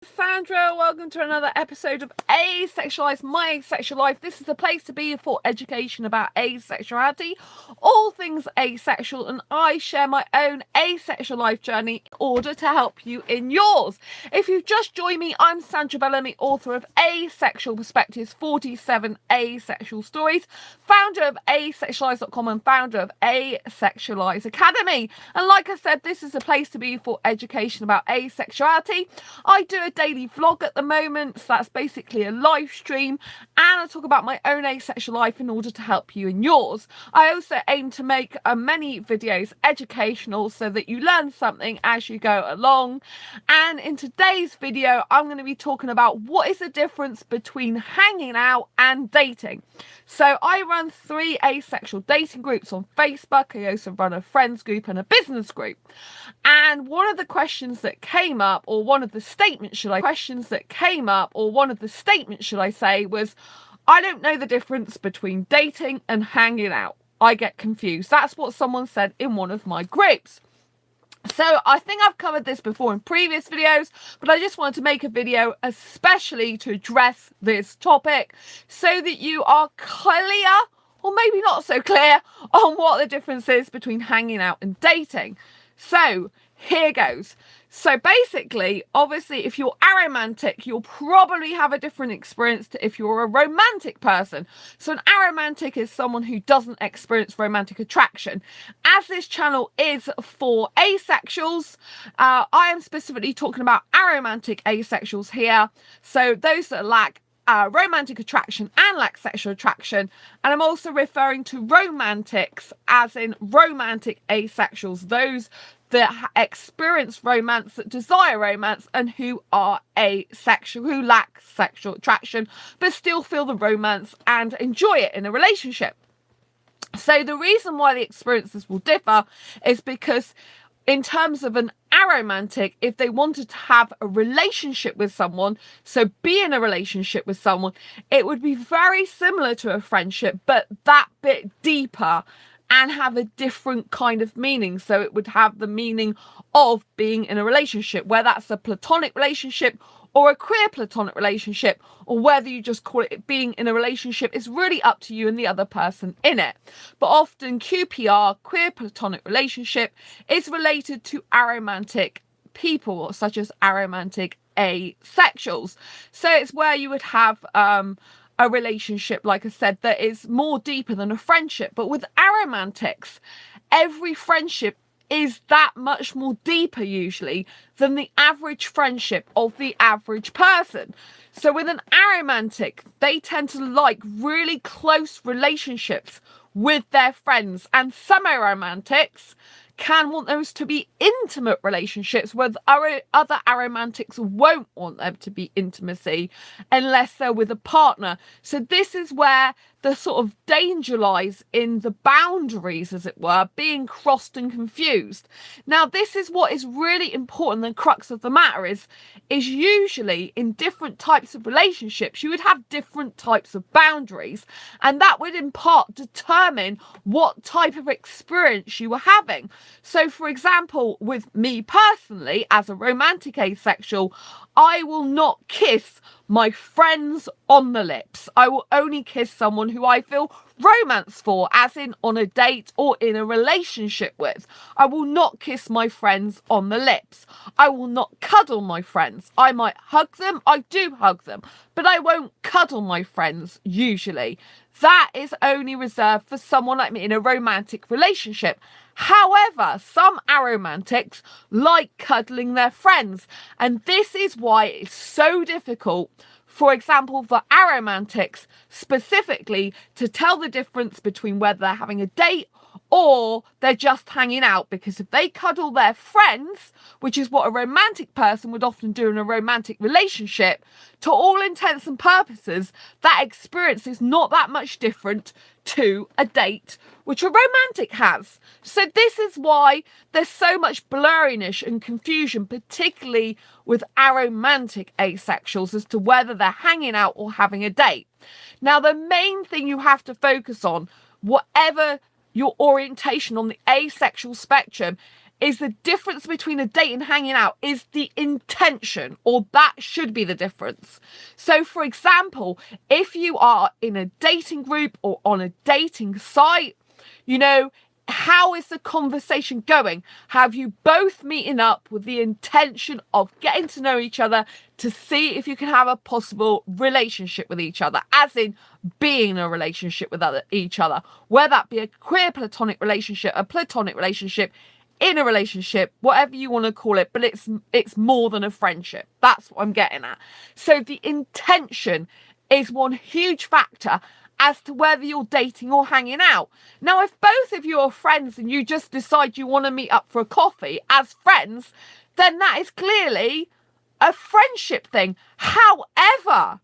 Sandra, welcome to another episode of Asexualized, My Asexual Life. This is a place to be for education about asexuality, all things asexual, and I share my own asexual life journey in order to help you in yours. If you've just joined me, I'm Sandra Bellamy, author of Asexual Perspectives, 47 Asexual Stories, founder of asexualise.com and founder of Asexualize Academy. And like I said, this is a place to be for education about asexuality. I do a daily vlog at the moment, so that's basically a live stream, and I talk about my own asexual life in order to help you in yours. I also aim to make many videos educational so that you learn something as you go along. And in today's video, I'm going to be talking about what is the difference between hanging out and dating. So I run 3 asexual dating groups on Facebook. I also run a friends group and a business group. And one of the questions that came up, or one of the statements, should I say, was, I don't know the difference between dating and hanging out. I get confused. That's what someone said in one of my groups. So I think I've covered this before in previous videos, but I just wanted to make a video especially to address this topic so that you are clear, or maybe not so clear, on what the difference is between hanging out and dating. So here goes. So basically, obviously, if you're aromantic, you'll probably have a different experience to if you're a romantic person. So an aromantic is someone who doesn't experience romantic attraction. As this channel is for asexuals, I am specifically talking about aromantic asexuals here. So those that lack romantic attraction and lack sexual attraction. And I'm also referring to romantics as in romantic asexuals, those that experience romance, that desire romance, and who are asexual, who lack sexual attraction, but still feel the romance and enjoy it in a relationship. So the reason why the experiences will differ is because in terms of an aromantic, if they wanted to have a relationship with someone, so be in a relationship with someone, it would be very similar to a friendship, but that bit deeper and have a different kind of meaning. So it would have the meaning of being in a relationship, whether that's a platonic relationship or a queer platonic relationship, or whether you just call it being in a relationship, is really up to you and the other person in it. But often QPR, queer platonic relationship, is related to aromantic people, such as aromantic asexuals. So it's where you would have a relationship, like I said, that is more deeper than a friendship. But with aromantics, every friendship is that much more deeper usually than the average friendship of the average person. So with an aromantic, they tend to like really close relationships with their friends, and some aromantics can want those to be intimate relationships, where other aromantics won't want them to be intimacy unless they're with a partner. So this is where the sort of danger lies in the boundaries, as it were, being crossed and confused. Now, this is what is really important. The crux of the matter is usually in different types of relationships, you would have different types of boundaries, and that would in part determine what type of experience you were having. So, for example, with me personally, as a romantic asexual, I will not kiss my friends on the lips. I will only kiss someone who I feel romance for, as in on a date or in a relationship with. I will not kiss my friends on the lips. I will not cuddle my friends. I might hug them. I do hug them, but I won't cuddle my friends usually. That is only reserved for someone like me in a romantic relationship. However, some aromantics like cuddling their friends, and this is why it's so difficult, for example, for aromantics specifically, to tell the difference between whether they're having a date or they're just hanging out. Because if they cuddle their friends, which is what a romantic person would often do in a romantic relationship, to all intents and purposes, that experience is not that much different to a date which a romantic has. So this is why there's so much blurriness and confusion, particularly with aromantic asexuals, as to whether they're hanging out or having a date. Now, the main thing you have to focus on, whatever your orientation on the asexual spectrum, is the difference between a date and hanging out is the intention, or that should be the difference. So, for example, if you are in a dating group or on a dating site, you know, how is the conversation going? Have you both meeting up with the intention of getting to know each other to see if you can have a possible relationship with each other, as in being in a relationship with each other, whether that be a queer platonic relationship, a platonic relationship, in a relationship, whatever you want to call it, but it's more than a friendship. That's what I'm getting at. So the intention is one huge factor as to whether you're dating or hanging out. Now, if both of you are friends and you just decide you want to meet up for a coffee as friends, then that is clearly a friendship thing. However,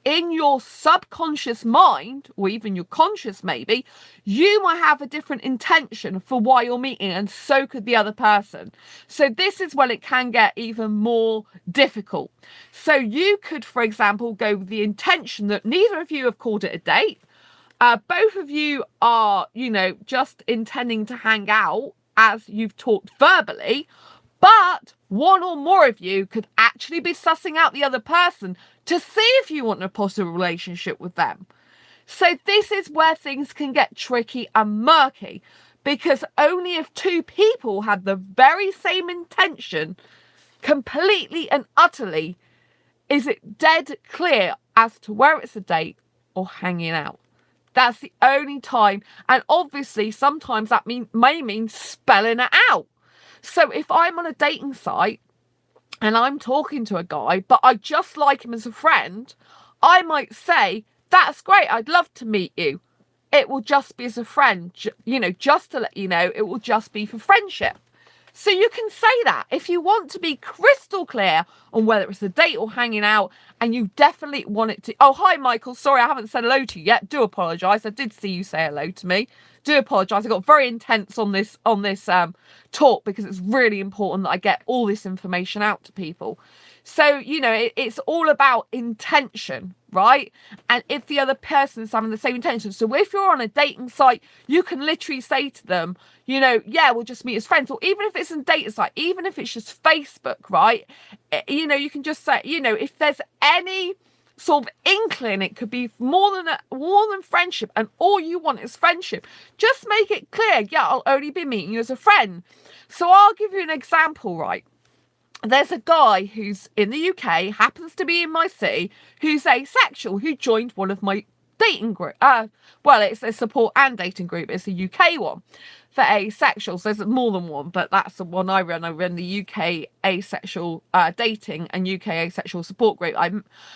in your subconscious mind, or even your conscious maybe, you might have a different intention for why you're meeting, and so could the other person. So this is when it can get even more difficult. So you could, for example, go with the intention that neither of you have called it a date. Both of you are, you know, just intending to hang out as you've talked verbally, but one or more of you could actually be sussing out the other person to see if you want a possible relationship with them. So this is where things can get tricky and murky, because only if two people had the very same intention, completely and utterly, is it dead clear as to where it's a date or hanging out. That's the only time. And obviously, sometimes that may mean spelling it out. So if I'm on a dating site and I'm talking to a guy, but I just like him as a friend, I might say, that's great, I'd love to meet you. It will just be as a friend, you know, just to let you know, it will just be for friendship. So you can say that if you want to be crystal clear on whether it's a date or hanging out, and you definitely want it to... Oh, hi, Michael. Sorry, I haven't said hello to you yet. Do apologise. I did see you say hello to me. Do apologise. I got very intense on this talk because it's really important that I get all this information out to people. So, you know, it's all about intention, right? And if the other person is having the same intention. So if you're on a dating site, you can literally say to them, you know, yeah, we'll just meet as friends. Or even if it's a dating site, even if it's just Facebook, right? You know, you can just say, you know, if there's any sort of inkling, it could be more than friendship, and all you want is friendship, just make it clear, yeah, I'll only be meeting you as a friend. So I'll give you an example, right? There's a guy who's in the UK, happens to be in my city, who's asexual, who joined one of my dating group. Well, it's a support and dating group. It's a UK one for asexuals. There's more than one, but that's the one I run. I run the UK asexual dating and UK asexual support group.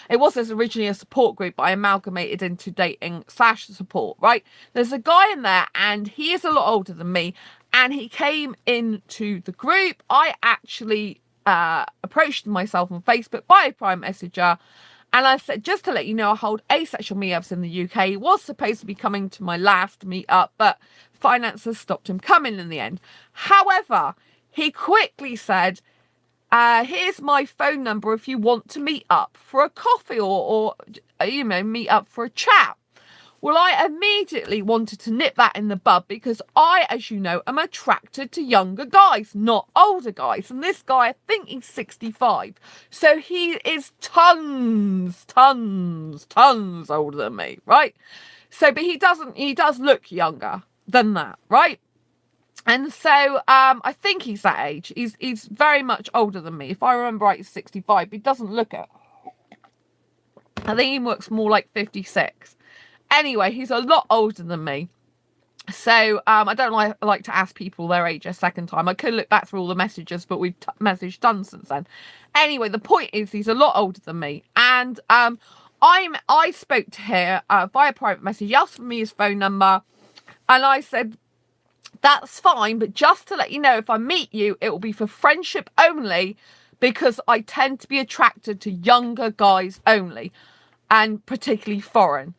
It was originally a support group, but I amalgamated into dating/support, right? There's a guy in there, and he is a lot older than me, and he came into the group. I actually approached myself on Facebook by a private messenger, and I said, just to let you know, I hold asexual meetups in the UK. He was supposed to be coming to my last meetup, but finances stopped him coming in the end. However, he quickly said, here's my phone number if you want to meet up for a coffee or you know, meet up for a chat. Well, I immediately wanted to nip that in the bud, because I, as you know, am attracted to younger guys, not older guys. And this guy, I think he's 65. So he is tons older than me, right? So, but he does look younger than that, right? And so I think he's that age. He's very much older than me. If I remember right, he's 65. But he doesn't look it. I think he looks more like 56. Anyway, he's a lot older than me. So I don't like to ask people their age a second time. I could look back through all the messages, but we've messaged done since then. Anyway, the point is he's a lot older than me. And I spoke to him via private message. He asked for me his phone number. And I said, that's fine. But just to let you know, if I meet you, it will be for friendship only, because I tend to be attracted to younger guys only, and particularly foreign.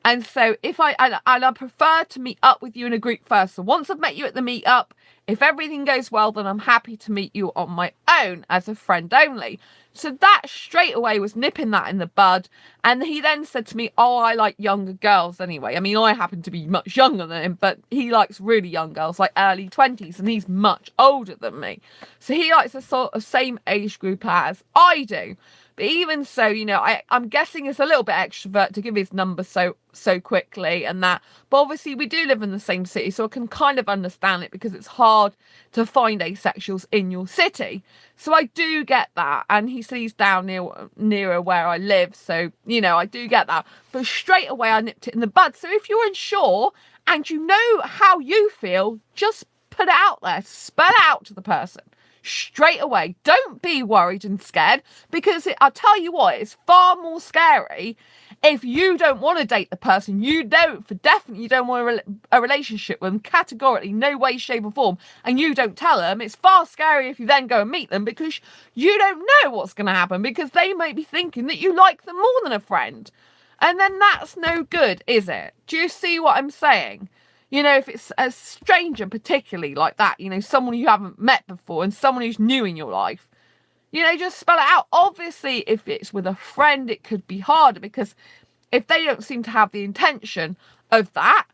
And so if I prefer to meet up with you in a group first. So once I've met you at the meetup, If everything goes well, then I'm happy to meet you on my own as a friend only. So that straight away was nipping that in the bud. And he then said to me, oh, I like younger girls anyway. I mean, I happen to be much younger than him, but he likes really young girls, like early 20s, and he's much older than me. So he likes the sort of same age group as I do. But even so, you know, I'm guessing it's a little bit extrovert to give his number so quickly and that. But obviously we do live in the same city, so I can kind of understand it because it's hard to find asexuals in your city. So I do get that. And he says down nearer where I live. So, you know, I do get that. But straight away I nipped it in the bud. So if you're unsure and you know how you feel, just put it out there. Spell it out to the person. Straight away. Don't be worried and scared, because I'll tell you what, it's far more scary if you don't want to date the person. You don't want a relationship with them, categorically, no way, shape or form, and you don't tell them. It's far scarier if you then go and meet them, because you don't know what's going to happen, because they might be thinking that you like them more than a friend, and then that's no good, is it? Do you see what I'm saying? You know, if it's a stranger particularly like that, you know, someone you haven't met before and someone who's new in your life, you know, just spell it out. Obviously, if it's with a friend, it could be harder, because if they don't seem to have the intention of that,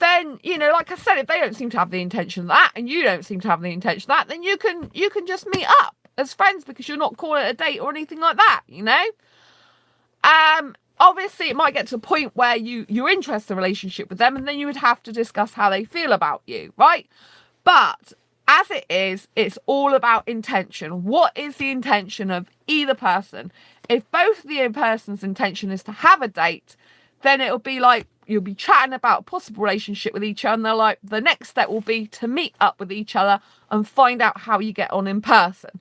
then, you know, like I said, if they don't seem to have the intention of that and you don't seem to have the intention of that, then you can just meet up as friends, because you're not calling it a date or anything like that, you know? Obviously, it might get to a point where you're interested in a relationship with them, and then you would have to discuss how they feel about you, right? But as it is, it's all about intention. What is the intention of either person? If both of the person's intention is to have a date, then it'll be like you'll be chatting about a possible relationship with each other, and they're like, the next step will be to meet up with each other and find out how you get on in person.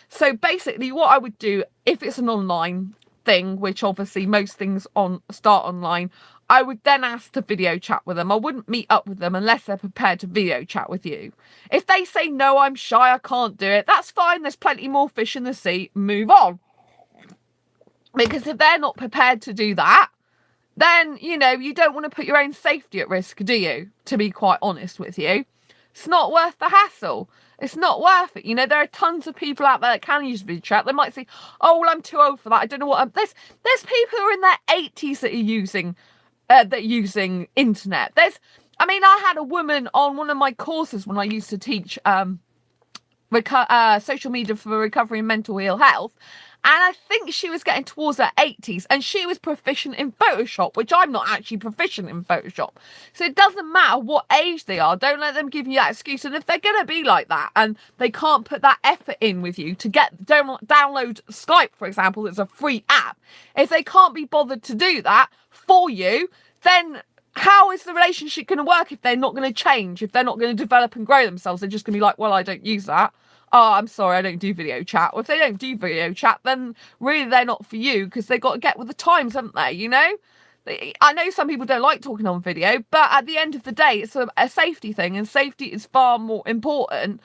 So basically what I would do if it's an online thing, which obviously most things start online, I would then ask to video chat with them. I wouldn't meet up with them unless they're prepared to video chat with you. If they say, no, I'm shy, I can't do it, that's fine. There's plenty more fish in the sea. Move on. Because if they're not prepared to do that, then, you know, you don't want to put your own safety at risk, do you? To be quite honest with you. It's not worth the hassle. It's not worth it. You know, there are tons of people out there that can use video chat. They might say, oh, well, I'm too old for that. I don't know what there's people who are in their 80s that are using internet. I had a woman on one of my courses when I used to teach social media for recovery and mental ill health. And I think she was getting towards her 80s, and she was proficient in Photoshop, which I'm not actually proficient in Photoshop. So it doesn't matter what age they are. Don't let them give you that excuse. And if they're going to be like that and they can't put that effort in with you to download Skype, for example, it's a free app. If they can't be bothered to do that for you, then how is the relationship going to work if they're not going to change, if they're not going to develop and grow themselves? They're just going to be like, well, I don't use that. Oh, I'm sorry, I don't do video chat. Or if they don't do video chat, then really they're not for you, because they've got to get with the times, haven't they? You know? I know some people don't like talking on video, but at the end of the day, it's a safety thing, and safety is far more important,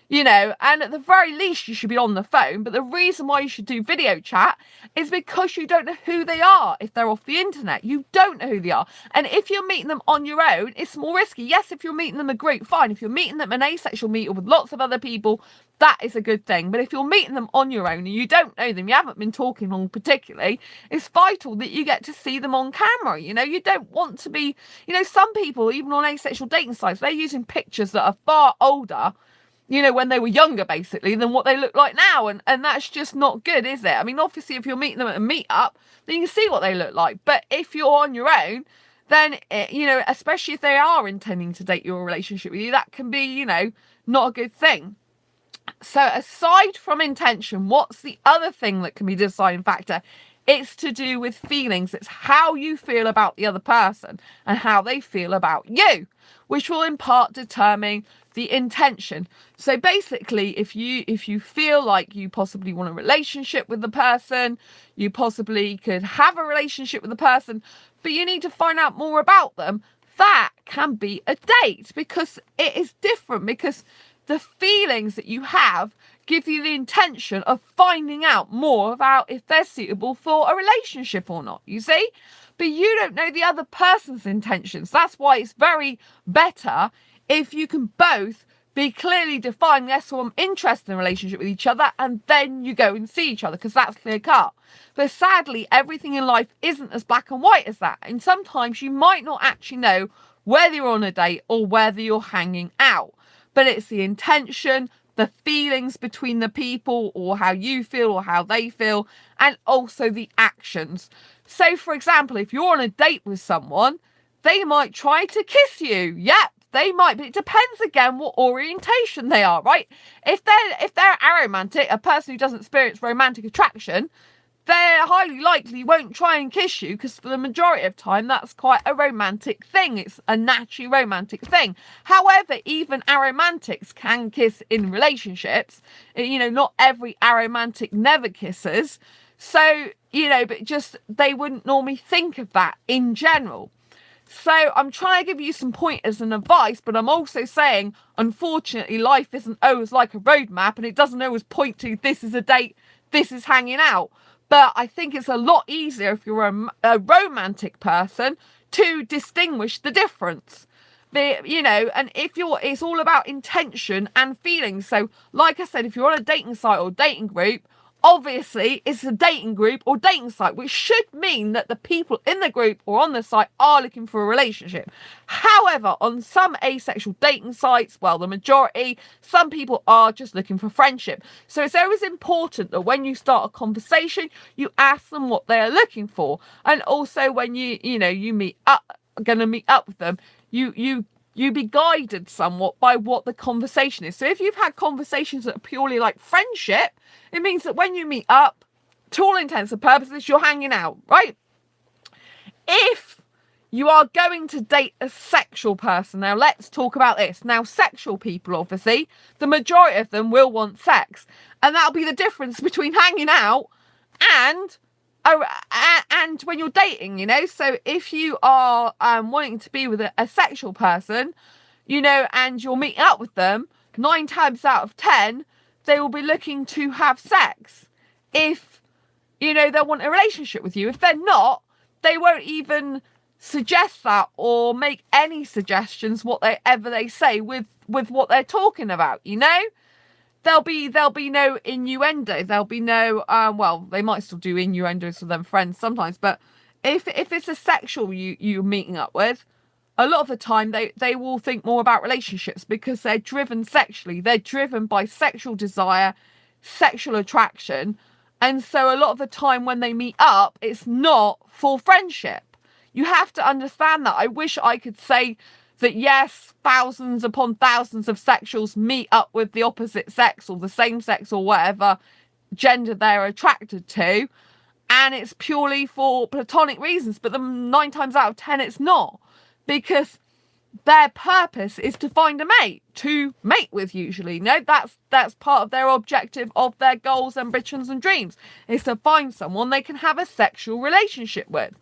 you know, and at the very least you should be on the phone. But the reason why you should do video chat is because you don't know who they are. If they're off the internet, you don't know who they are. And if you're meeting them on your own, it's more risky. Yes, if you're meeting them a group, fine. If you're meeting them an asexual meeting with lots of other people, that is a good thing. But if you're meeting them on your own and you don't know them, you haven't been talking long particularly, it's vital that you get to see them on camera. You know, you don't want to be, you know, some people, even on asexual dating sites, they're using pictures that are far older, you know, when they were younger, basically, than what they look like now. And that's just not good, is it? I mean, obviously, if you're meeting them at a meetup, then you can see what they look like. But if you're on your own, then, you know, especially if they are intending to date your relationship with you, that can be, you know, not a good thing. So aside from intention, what's the other thing that can be the deciding factor? It's to do with feelings. It's how you feel about the other person and how they feel about you, which will in part determine the intention. So basically, if you feel like you possibly want a relationship with the person, you possibly could have a relationship with the person, but you need to find out more about them, that can be a date, because it is different, because the feelings that you have give you the intention of finding out more about if they're suitable for a relationship or not, you see? But you don't know the other person's intentions. That's why it's very better if you can both be clearly defined. Yes, so I'm interested in a relationship with each other, and then you go and see each other, because that's clear cut. But sadly, everything in life isn't as black and white as that. And sometimes you might not actually know whether you're on a date or whether you're hanging out. But it's the intention, the feelings between the people, or how you feel or how they feel, and also the actions. So, for example, if you're on a date with someone, they might try to kiss you. Yep, they might, but it depends again what orientation they are, right? If they're aromantic, a person who doesn't experience romantic attraction, they highly likely won't try and kiss you, because for the majority of time that's quite a romantic thing. It's a naturally romantic thing. However, even aromantics can kiss in relationships. You know, not every aromantic never kisses. So, you know, but just they wouldn't normally think of that in general. So I'm trying to give you some pointers and advice, but I'm also saying, unfortunately, life isn't always like a roadmap, and it doesn't always point to this is a date, this is hanging out. But I think it's a lot easier if you're a romantic person to distinguish the difference. You know, and it's all about intention and feelings. So like I said, if you're on a dating site or dating group, obviously it's a dating group or dating site, which should mean that the people in the group or on the site are looking for a relationship. However, on some asexual dating sites, well, the majority, some people are just looking for friendship. So it's always important that when you start a conversation, you ask them what they're looking for. And also when you meet up with them, you be guided somewhat by what the conversation is. So if you've had conversations that are purely like friendship, it means that when you meet up, to all intents and purposes, you're hanging out, right? If you are going to date a sexual person, now let's talk about this. Now, sexual people, obviously, the majority of them will want sex. And that'll be the difference between hanging out and when you're dating, you know. So if you are wanting to be with a sexual person, you know, and you're meeting up with them, 9 times out of 10 they will be looking to have sex. If you know they want a relationship with you. If they're not, they won't even suggest that or make any suggestions whatever they say with what they're talking about, you know. There'll be no innuendo. There'll be no, well, they might still do innuendos with them friends sometimes, but if it's a sexual you're meeting up with, a lot of the time they will think more about relationships, because they're driven sexually. They're driven by sexual desire, sexual attraction. And so a lot of the time when they meet up, it's not for friendship. You have to understand that. I wish I could say that yes, thousands upon thousands of sexuals meet up with the opposite sex or the same sex or whatever gender they're attracted to, and it's purely for platonic reasons. But 9 times out of 10 it's not, because their purpose is to find a mate, to mate with usually. No, that's part of their objective, of their goals, ambitions and dreams, is to find someone they can have a sexual relationship with,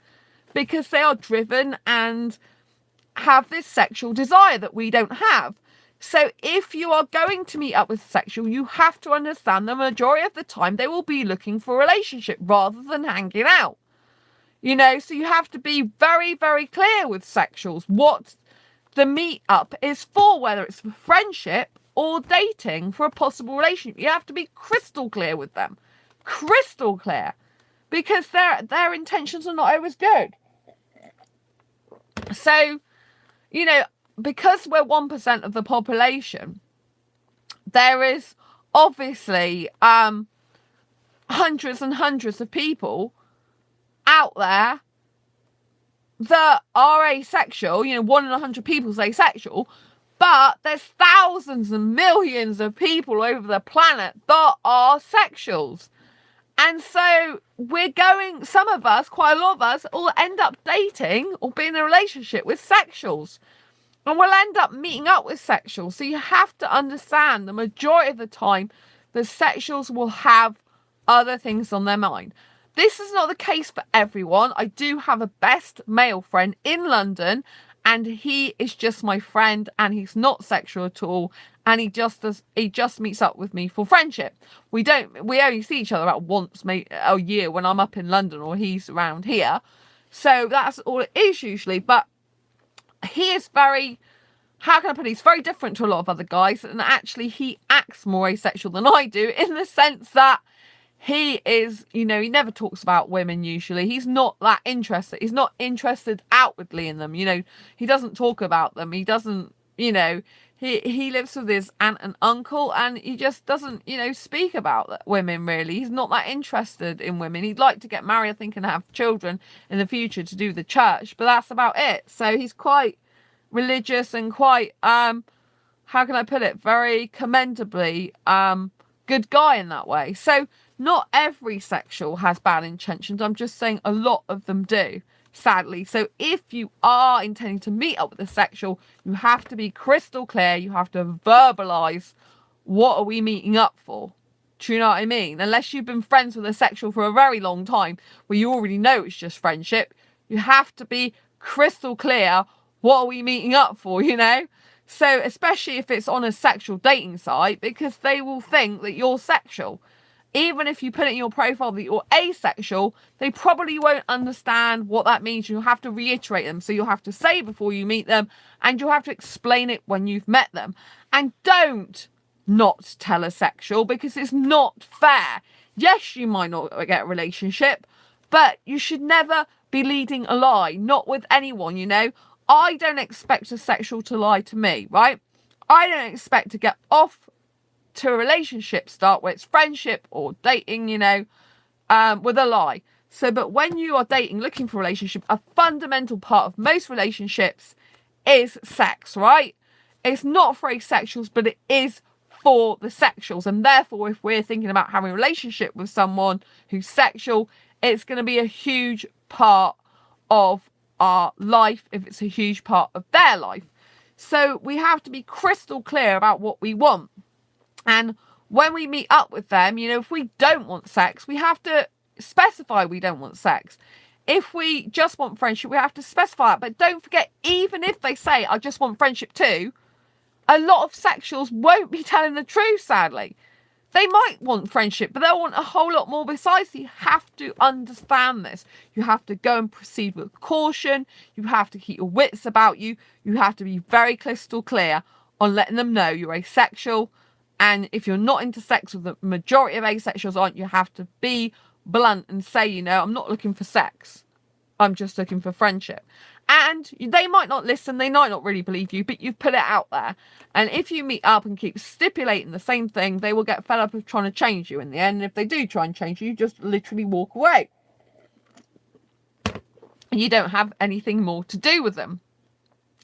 because they are driven and have this sexual desire that we don't have. So if you are going to meet up with sexual, you have to understand the majority of the time they will be looking for a relationship rather than hanging out. You know, so you have to be very, very clear with sexuals what the meet up is for, whether it's for friendship or dating for a possible relationship. You have to be crystal clear with them. Crystal clear. Because their intentions are not always good. So, you know, because we're 1% of the population, there is obviously hundreds and hundreds of people out there that are asexual. You know, 1 in 100 people is asexual, but there's thousands and millions of people over the planet that are sexuals. And so some of us, quite a lot of us, will end up dating or be in a relationship with sexuals. And we'll end up meeting up with sexuals. So you have to understand the majority of the time, the sexuals will have other things on their mind. This is not the case for everyone. I do have a best male friend in London, and he is just my friend, and he's not sexual at all. And he just meets up with me for friendship. We only see each other about once a year when I'm up in London or he's around here. So that's all it is usually. But he is very how can I put it? He's very different to a lot of other guys, and actually he acts more asexual than I do, in the sense that he is, he never talks about women usually. He's not that interested. He's not interested outwardly in them. He doesn't talk about them. He doesn't, he lives with his aunt and uncle, and he just doesn't, speak about women really. He's not that interested in women. He'd like to get married, I think, and have children in the future to do the church, but that's about it. So he's quite religious and quite, how can I put it, very commendably, good guy in that way. So not every sexual has bad intentions. I'm just saying a lot of them do, sadly. So if you are intending to meet up with a sexual, you have to be crystal clear. You have to verbalize, what are we meeting up for? Do you know what I mean? Unless you've been friends with a sexual for a very long time, where you already know it's just friendship, you have to be crystal clear. What are we meeting up for, So especially if it's on a sexual dating site, because they will think that you're sexual. Even if you put it in your profile that you're asexual, they probably won't understand what that means. You'll have to reiterate them. So you'll have to say before you meet them, and you'll have to explain it when you've met them. And don't not tell a sexual, because it's not fair. Yes, you might not get a relationship, but you should never be leading a lie, not with anyone, I don't expect a sexual to lie to me, right? I don't expect to get off to a relationship start, where it's friendship or dating, with a lie. So, but when you are dating, looking for a relationship, a fundamental part of most relationships is sex, right? It's not for asexuals, but it is for the sexuals. And therefore, if we're thinking about having a relationship with someone who's sexual, it's going to be a huge part of our life, if it's a huge part of their life. So we have to be crystal clear about what we want. And when we meet up with them, if we don't want sex, we have to specify we don't want sex. If we just want friendship, we have to specify that. But don't forget, even if they say, I just want friendship too, a lot of sexuals won't be telling the truth, sadly. They might want friendship, but they'll want a whole lot more besides. You have to understand this. You have to go and proceed with caution. You have to keep your wits about you. You have to be very crystal clear on letting them know you're asexual. And if you're not into sex, with the majority of asexuals aren't, you have to be blunt and say, I'm not looking for sex. I'm just looking for friendship. And they might not listen. They might not really believe you, but you've put it out there. And if you meet up and keep stipulating the same thing, they will get fed up of trying to change you in the end. And if they do try and change you, you just literally walk away. You don't have anything more to do with them.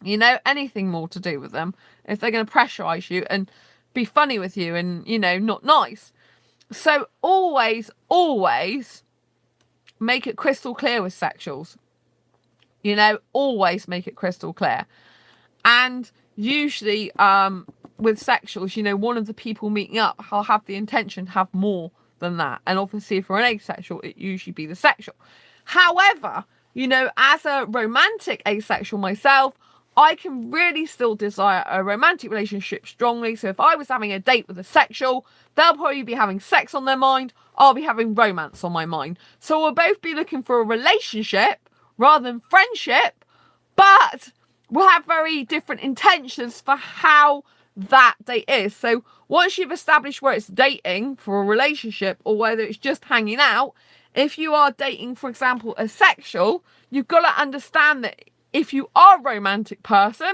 Anything more to do with them. If they're going to pressurize you and be funny with you and, not nice. So always make it crystal clear with sexuals. Always make it crystal clear. And usually with sexuals, one of the people meeting up, I'll have the intention to have more than that. And obviously if you're an asexual, it usually be the sexual. However, as a romantic asexual myself, I can really still desire a romantic relationship strongly. So if I was having a date with a sexual, they'll probably be having sex on their mind. I'll be having romance on my mind. So we'll both be looking for a relationship rather than friendship, but we'll have very different intentions for how that date is. So once you've established where it's dating for a relationship or whether it's just hanging out, if you are dating, for example, a sexual, you've got to understand that if you are a romantic person,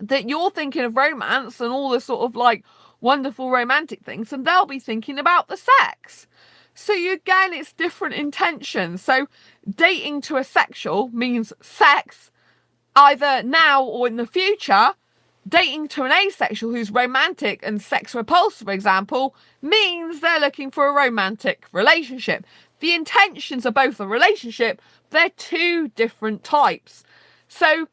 that you're thinking of romance and all the sort of wonderful romantic things, and they'll be thinking about the sex. So again, it's different intentions. So dating to a sexual means sex either now or in the future. Dating to an asexual who's romantic and sex repulsed, for example, means they're looking for a romantic relationship. The intentions are both a relationship, they're two different types. So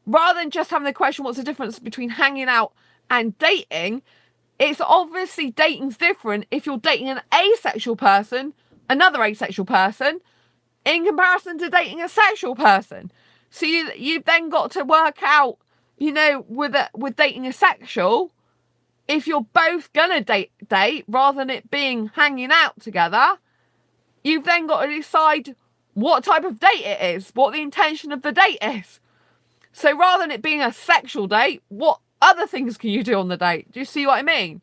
rather than just having the question, what's the difference between hanging out and dating? It's obviously dating's different if you're dating an asexual person, another asexual person, in comparison to dating a sexual person. So you've then got to work out, with dating a sexual, if you're both gonna date rather than it being hanging out together, you've then got to decide what type of date it is, what the intention of the date is. So rather than it being a sexual date, what other things can you do on the date? Do you see what I mean?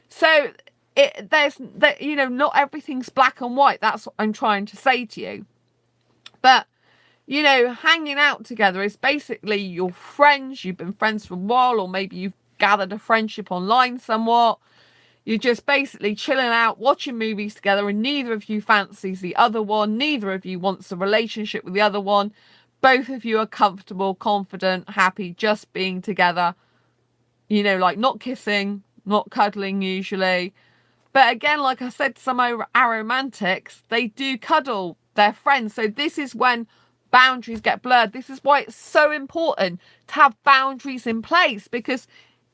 So there's that, you know, not everything's black and white. That's what I'm trying to say to you. But, you know, hanging out together is basically your friends. You've been friends for a while, or maybe you've gathered a friendship online somewhat. You're just basically chilling out, watching movies together, and neither of you fancies the other one. Neither of you wants a relationship with the other one. Both of you are comfortable, confident, happy, just being together. You know, like not kissing, not cuddling usually. But again, like I said, some aromantics, they do cuddle their friends. So this is when boundaries get blurred. This is why it's so important to have boundaries in place, because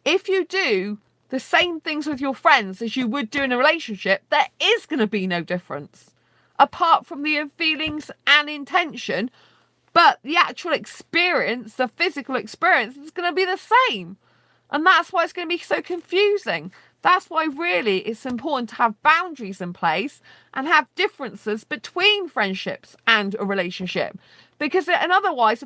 if you do the same things with your friends as you would do in a relationship, there is going to be no difference apart from the feelings and intention. But the actual experience, the physical experience, is going to be the same. And that's why it's going to be so confusing. That's why really it's important to have boundaries in place and have differences between friendships and a relationship. Because and otherwise,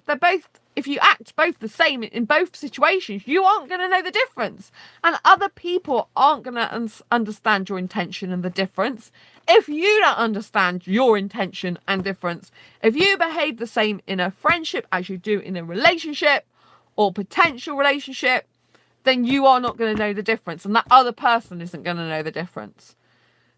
if you act both the same in both situations, you aren't going to know the difference. And other people aren't going to understand your intention and the difference. If you don't understand your intention and difference, if you behave the same in a friendship as you do in a relationship or potential relationship, then you are not going to know the difference, and that other person isn't going to know the difference.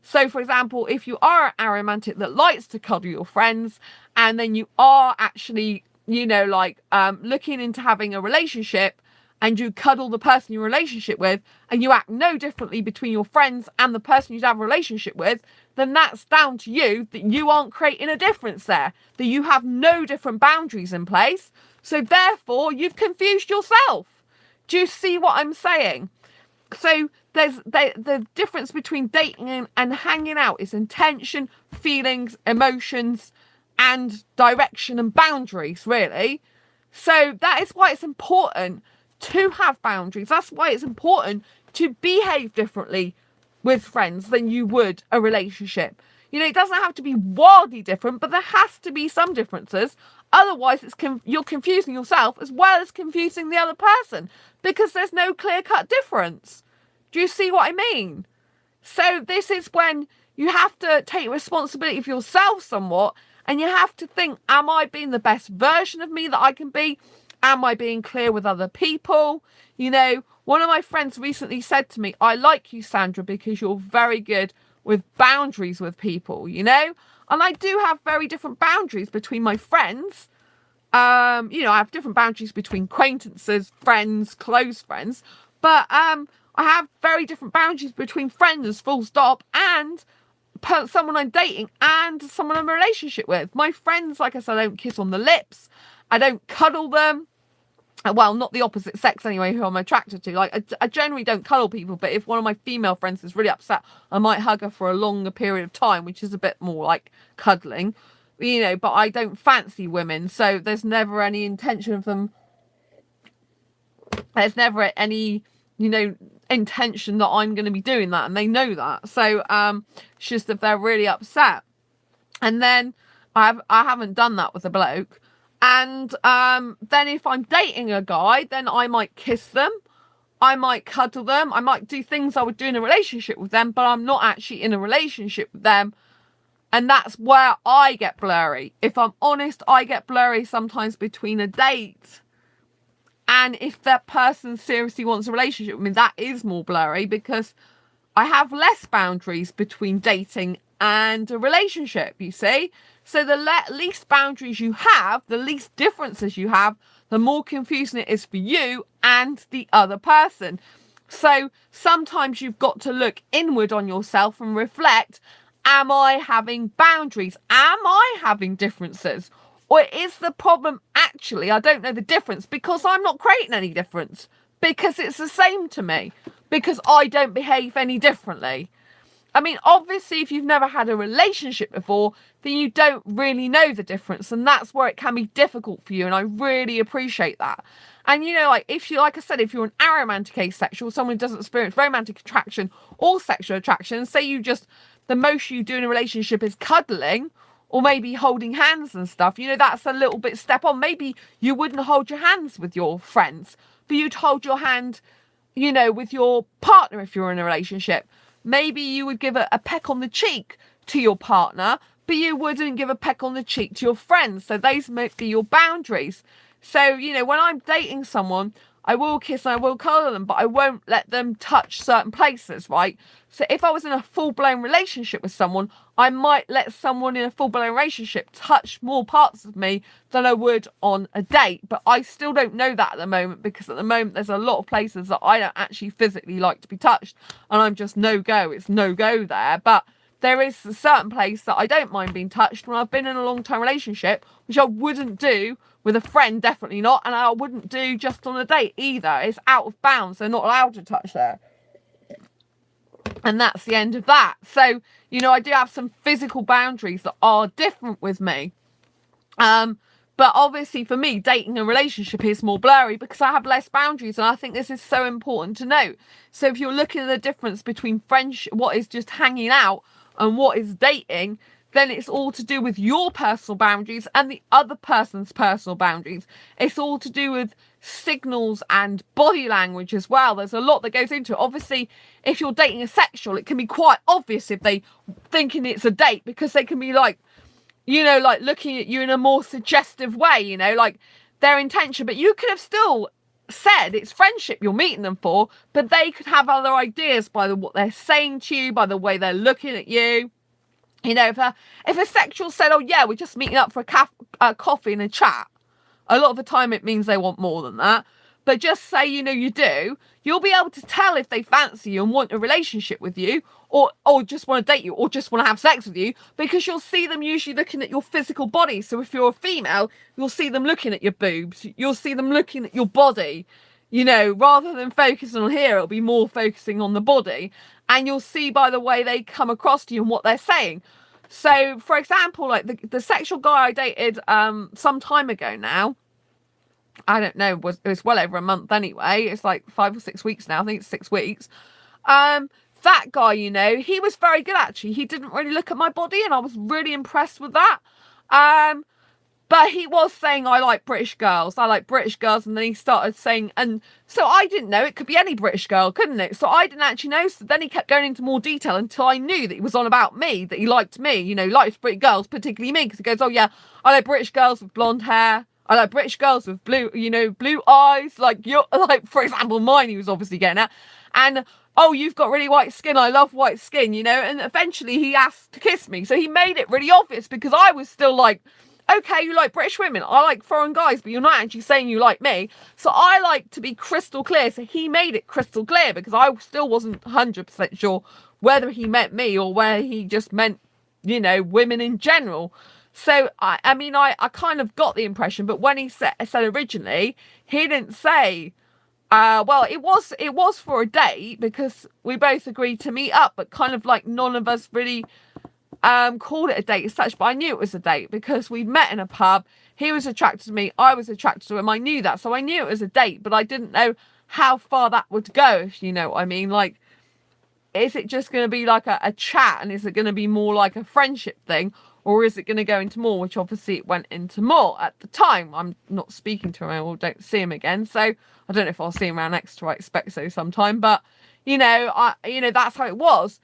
So, for example, if you are an aromantic that likes to cuddle your friends, and then you are actually, you know, like looking into having a relationship, and you cuddle the person you're in a relationship with, and you act no differently between your friends and the person you'd have a relationship with, then that's down to you, that you aren't creating a difference there, that you have no different boundaries in place. So therefore, you've confused yourself. Do you see what I'm saying? So there's the difference between dating and hanging out is intention, feelings, emotions, and direction and boundaries, really. So that is why it's important to have boundaries. That's why it's important to behave differently with friends than you would a relationship. You know, it doesn't have to be wildly different, but there has to be some differences. Otherwise, you're confusing yourself as well as confusing the other person, because there's no clear-cut difference. Do you see what I mean? So this is when you have to take responsibility for yourself somewhat, and you have to think, am I being the best version of me that I can be? Am I being clear with other people? You know, one of my friends recently said to me, I like you, Sandra, because you're very good with boundaries with people, you know? And I do have very different boundaries between my friends. You know, I have different boundaries between acquaintances, friends, close friends. But I have very different boundaries between friends, full stop, and someone I'm dating and someone I'm in a relationship with. My friends, like I said, I don't kiss on the lips. I don't cuddle them. Well, not the opposite sex anyway, who I'm attracted to. Like, I generally don't cuddle people, but if one of my female friends is really upset, I might hug her for a longer period of time, which is a bit more like cuddling, you know, but I don't fancy women, so there's never any intention of them. There's never any, you know, intention that I'm going to be doing that, and they know that. So, it's just if they're really upset. And then I haven't done that with a bloke. And then if I'm dating a guy, then I might kiss them. I might cuddle them. I might do things I would do in a relationship with them, but I'm not actually in a relationship with them. And that's where I get blurry. If I'm honest, I get blurry sometimes between a date. And if that person seriously wants a relationship with me, that is more blurry, because I have less boundaries between dating and a relationship, you see? So the least boundaries you have, the least differences you have, the more confusing it is for you and the other person. So sometimes you've got to look inward on yourself and reflect, am I having boundaries? Am I having differences? Or is the problem actually, I don't know the difference because I'm not creating any difference, because it's the same to me, because I don't behave any differently. I mean, obviously, if you've never had a relationship before, then you don't really know the difference. And that's where it can be difficult for you. And I really appreciate that. And, you know, like like I said, if you're an aromantic asexual, someone who doesn't experience romantic attraction or sexual attraction, say the most you do in a relationship is cuddling, or maybe holding hands and stuff, you know, that's a little bit step on. Maybe you wouldn't hold your hands with your friends, but you'd hold your hand, you know, with your partner if you're in a relationship. Maybe you would give a peck on the cheek to your partner, but you wouldn't give a peck on the cheek to your friends. So those might be your boundaries. So, you know, when I'm dating someone, I will kiss and I will cuddle them, but I won't let them touch certain places, right? So if I was in a full-blown relationship with someone, I might let someone in a full-blown relationship touch more parts of me than I would on a date. But I still don't know that at the moment, because at the moment there's a lot of places that I don't actually physically like to be touched, and I'm just no-go. It's no-go there. But there is a certain place that I don't mind being touched when I've been in a long-term relationship, which I wouldn't do with a friend, definitely not, and I wouldn't do just on a date either. It's out of bounds. They're not allowed to touch there. And that's the end of that. So, you know, I do have some physical boundaries that are different with me. But obviously for me, dating a relationship is more blurry because I have less boundaries, and I think this is so important to note. So if you're looking at the difference between friendship, what is just hanging out, and what is dating, then it's all to do with your personal boundaries and the other person's personal boundaries. It's all to do with signals and body language as well. There's a lot that goes into it. Obviously, if you're dating a sexual, it can be quite obvious if they thinking it's a date, because they can be like, you know, like looking at you in a more suggestive way, you know, like their intention. But you could have still said it's friendship you're meeting them for, but they could have other ideas by what they're saying to you, by the way they're looking at you. You know, if a sexual said, oh yeah, we're just meeting up for a coffee and a chat, a lot of the time it means they want more than that. But just say, you know, you do, you'll be able to tell if they fancy you and want a relationship with you, or just want to date you, or just want to have sex with you, because you'll see them usually looking at your physical body. So if you're a female, you'll see them looking at your boobs, you'll see them looking at your body, you know, rather than focusing on here, it'll be more focusing on the body. And you'll see by the way they come across to you and what they're saying. So, for example, like the sexual guy I dated some time ago now, I don't know, it was well over a month anyway. It's like 5 or 6 weeks now. I think it's 6 weeks. That guy, you know, he was very good actually. He didn't really look at my body, and I was really impressed with that. But he was saying, I like British girls. I like British girls. And then he started saying, and so I didn't know. It could be any British girl, couldn't it? So I didn't actually know. So then he kept going into more detail until I knew that he was on about me, that he liked me, you know, likes British girls, particularly me. Because he goes, oh yeah, I like British girls with blonde hair. I like British girls with blue, you know, blue eyes. Like, you're, like, for example, mine, he was obviously getting at. And, oh, you've got really white skin. I love white skin, you know. And eventually he asked to kiss me. So he made it really obvious, because I was still like, okay, you like British women, I like foreign guys, but you're not actually saying you like me. So I like to be crystal clear. So he made it crystal clear, because I still wasn't 100% sure whether he meant me or whether he just meant, you know, women in general. So, I mean, I kind of got the impression, but when he said originally, he didn't say, well, it was for a date, because we both agreed to meet up, but kind of like none of us really called it a date as such. But I knew it was a date because we met in a pub. He was attracted to me, I was attracted to him. I knew that, so I knew it was a date, but I didn't know how far that would go, if you know what I mean. Like, is it just going to be like a chat, and is it going to be more like a friendship thing, or is it going to go into more? Which obviously it went into more at the time. I'm not speaking to him, or don't see him again, so I don't know if I'll see him around Exeter. I expect so sometime, but you know, that's how it was.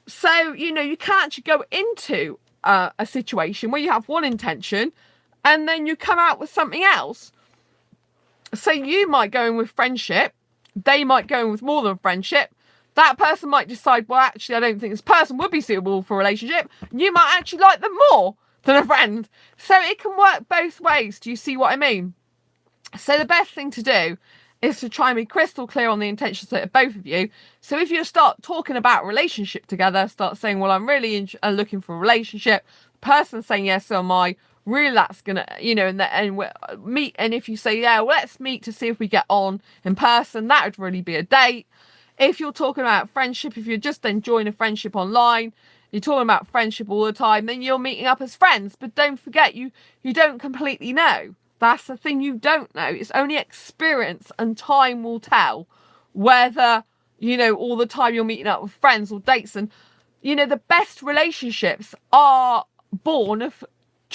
So, you know, you can't actually go into a situation where you have one intention and then you come out with something else. So you might go in with friendship, they might go in with more than friendship. That person might decide, well, actually, I don't think this person would be suitable for a relationship. You might actually like them more than a friend. So it can work both ways. Do you see what I mean? So the best thing to do is to try and be crystal clear on the intentions of both of you. So if you start talking about a relationship together, start saying, well, I'm really looking for a relationship. The person saying, yes, so am I. Really, that's gonna, you know, and meet. And if you say, yeah, well, let's meet to see if we get on in person, that would really be a date. If you're talking about friendship, if you're just enjoying a friendship online, you're talking about friendship all the time, then you're meeting up as friends. But don't forget, you don't completely know. That's the thing, you don't know. It's only experience, and time will tell whether, you know, all the time you're meeting up with friends or dates. And, you know, the best relationships are born of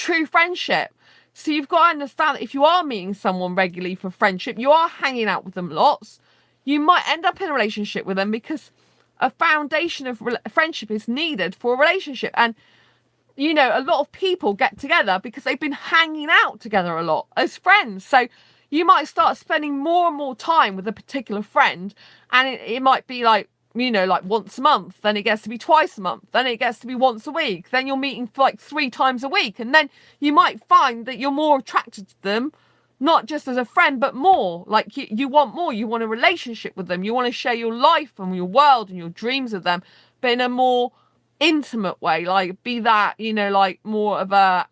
true friendship. So you've got to understand that if you are meeting someone regularly for friendship, you are hanging out with them lots, you might end up in a relationship with them, because a foundation of friendship is needed for a relationship. And you know, a lot of people get together because they've been hanging out together a lot as friends. So you might start spending more and more time with a particular friend, and it might be like, you know, like once a month, then it gets to be twice a month, then it gets to be once a week, then you're meeting for like 3 times a week, and then you might find that you're more attracted to them, not just as a friend, but more like you want more. You want a relationship with them, you want to share your life and your world and your dreams with them, but in a more intimate way, like be that, you know, like more of an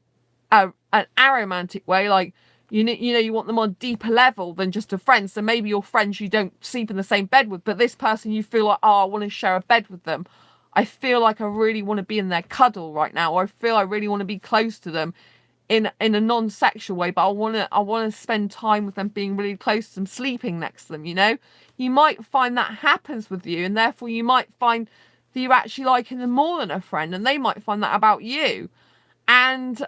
aromantic way, like you know you want them on a deeper level than just a friend. So maybe your friends you don't sleep in the same bed with, but this person you feel like, oh, I want to share a bed with them, I feel like I really want to be in their cuddle right now, or I feel I really want to be close to them in a non-sexual way, but I want to spend time with them, being really close to them, sleeping next to them. You know, you might find that happens with you, and therefore you might find that you're actually liking them more than a friend, and they might find that about you. And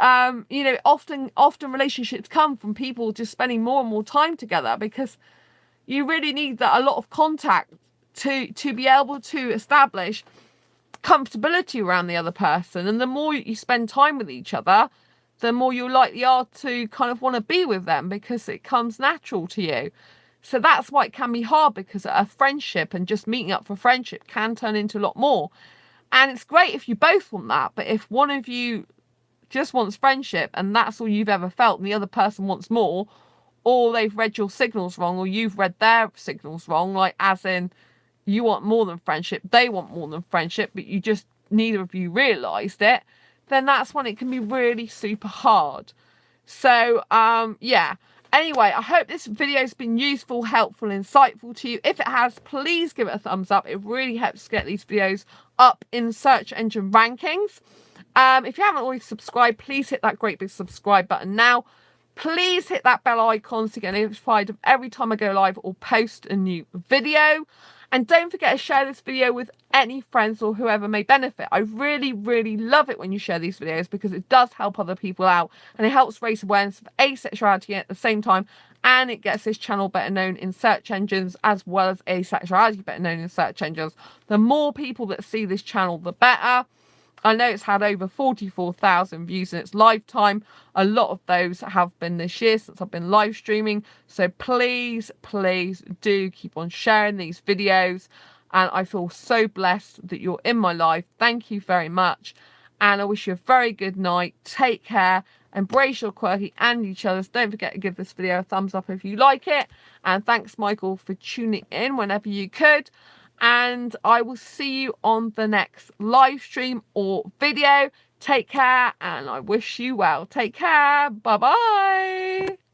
you know, often relationships come from people just spending more and more time together, because you really need that a lot of contact to be able to establish comfortability around the other person. And the more you spend time with each other, the more you likely are to kind of want to be with them, because it comes natural to you. So that's why it can be hard, because a friendship and just meeting up for friendship can turn into a lot more. And it's great if you both want that, but if one of you just wants friendship and that's all you've ever felt, and the other person wants more, or they've read your signals wrong, or you've read their signals wrong, like as in you want more than friendship, they want more than friendship, but you just, neither of you realised it, then that's when it can be really super hard. So yeah, anyway, I hope this video has been useful, helpful, insightful to you. If it has, please give it a thumbs up. It really helps get these videos up in search engine rankings. If you haven't already subscribed, please hit that great big subscribe button now. Please hit that bell icon to get notified of every time I go live or post a new video. And don't forget to share this video with any friends or whoever may benefit. I really, really love it when you share these videos, because it does help other people out, and it helps raise awareness of asexuality at the same time, and it gets this channel better known in search engines, as well as asexuality better known in search engines. The more people that see this channel, the better. I know it's had over 44,000 views in its lifetime. A lot of those have been this year since I've been live streaming. So please, please do keep on sharing these videos. And I feel so blessed that you're in my life. Thank you very much. And I wish you a very good night. Take care. Embrace your quirky and each other's. Don't forget to give this video a thumbs up if you like it. And thanks, Michael, for tuning in whenever you could. And I will see you on the next live stream or video. Take care, and I wish you well. Take care. Bye-bye.